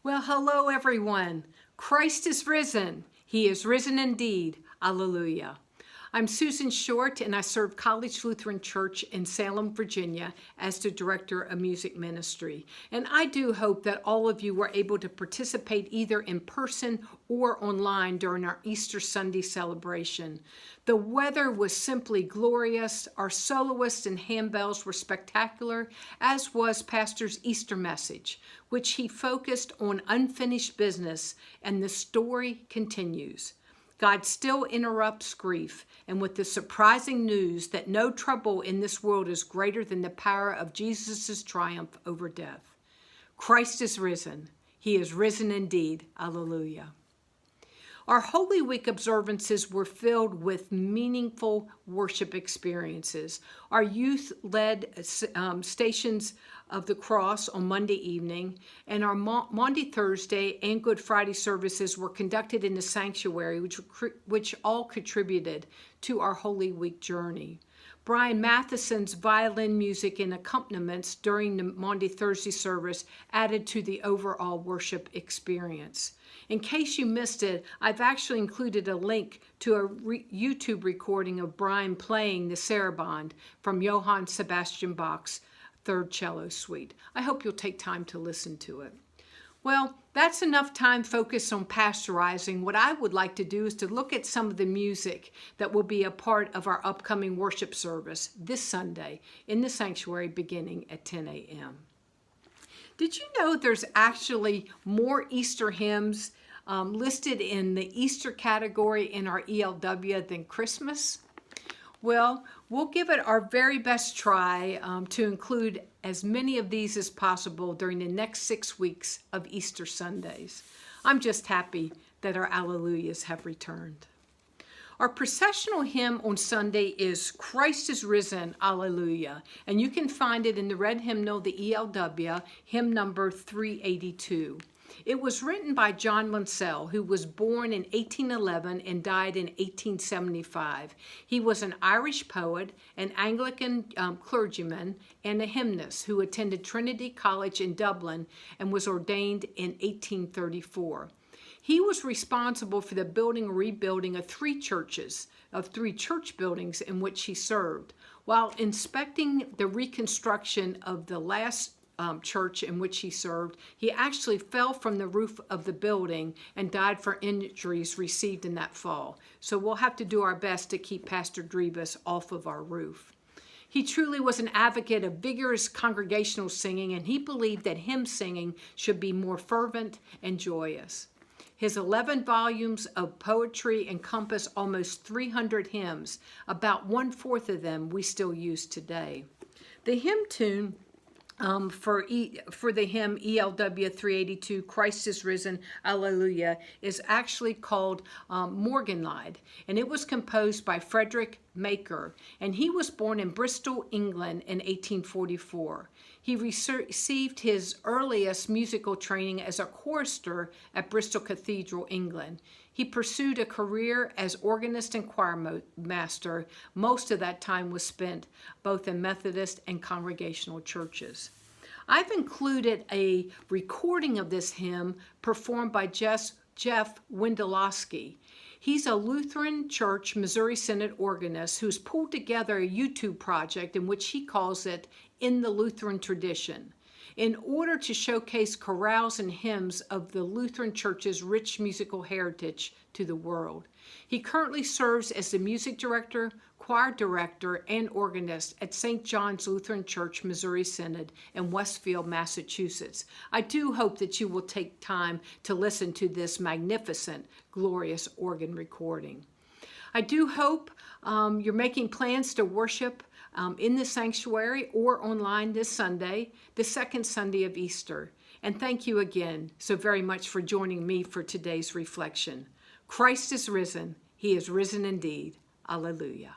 Well, hello everyone. Christ is risen. He is risen indeed. Alleluia. I'm Susan Short and I serve College Lutheran Church in Salem, Virginia as the Director of Music Ministry. And I do hope that all of you were able to participate either in person or online during our Easter Sunday celebration. The weather was simply glorious. Our soloists and handbells were spectacular, as was Pastor's Easter message, which he focused on unfinished business, and the story continues. God still interrupts grief, and with the surprising news that no trouble in this world is greater than the power of Jesus' triumph over death. Christ is risen. He is risen indeed. Alleluia. Our Holy Week observances were filled with meaningful worship experiences. Our youth led Stations of the Cross on Monday evening, and our Maundy Thursday and Good Friday services were conducted in the sanctuary, which all contributed to our Holy Week journey. Brian Matheson's violin music and accompaniments during the Maundy Thursday service added to the overall worship experience. In case you missed it, I've actually included a link to a YouTube recording of Brian playing the Sarabande from Johann Sebastian Bach's Third Cello Suite. I hope you'll take time to listen to it. Well, that's enough time focused on pastorizing. What I would like to do is to look at some of the music that will be a part of our upcoming worship service this Sunday in the sanctuary beginning at 10 a.m. Did you know there's actually more Easter hymns listed in the Easter category in our ELW than Christmas? Well, we'll give it our very best try to include as many of these as possible during the next 6 weeks of Easter Sundays. I'm just happy that our Alleluias have returned. Our processional hymn on Sunday is Christ is Risen, Alleluia, and you can find it in the red hymnal, the ELW, hymn number 382. It was written by John Munsell, who was born in 1811 and died in 1875. He was an Irish poet, an Anglican clergyman, and a hymnist who attended Trinity College in Dublin and was ordained in 1834. He was responsible for the building and rebuilding of three church buildings in which he served. While inspecting the reconstruction of the last church in which he served, he actually fell from the roof of the building and died from injuries received in that fall. So we'll have to do our best to keep Pastor Drebus off of our roof. He truly was an advocate of vigorous congregational singing, and he believed that hymn singing should be more fervent and joyous. His 11 volumes of poetry encompass almost 300 hymns. About 1/4 of them we still use today. The hymn tune for the hymn ELW 382, Christ is Risen, Alleluia, is actually called Morgenlied, and it was composed by Frederick Maker, and he was born in Bristol, England in 1844. He received his earliest musical training as a chorister at Bristol Cathedral, England. He pursued a career as organist and choir master. Most of that time was spent both in Methodist and Congregational churches. I've included a recording of this hymn performed by Jeff Wendelowski. He's a Lutheran Church Missouri Synod organist who's pulled together a YouTube project in which he calls it In the Lutheran Tradition, in order to showcase chorales and hymns of the Lutheran Church's rich musical heritage to the world. He currently serves as the music director, choir director, and organist at St. John's Lutheran Church, Missouri Synod in Westfield, Massachusetts. I do hope that you will take time to listen to this magnificent, glorious organ recording. I do hope you're making plans to worship in the sanctuary or online this Sunday, the second Sunday of Easter. And thank you again so very much for joining me for today's reflection. Christ is risen. He is risen indeed. Alleluia.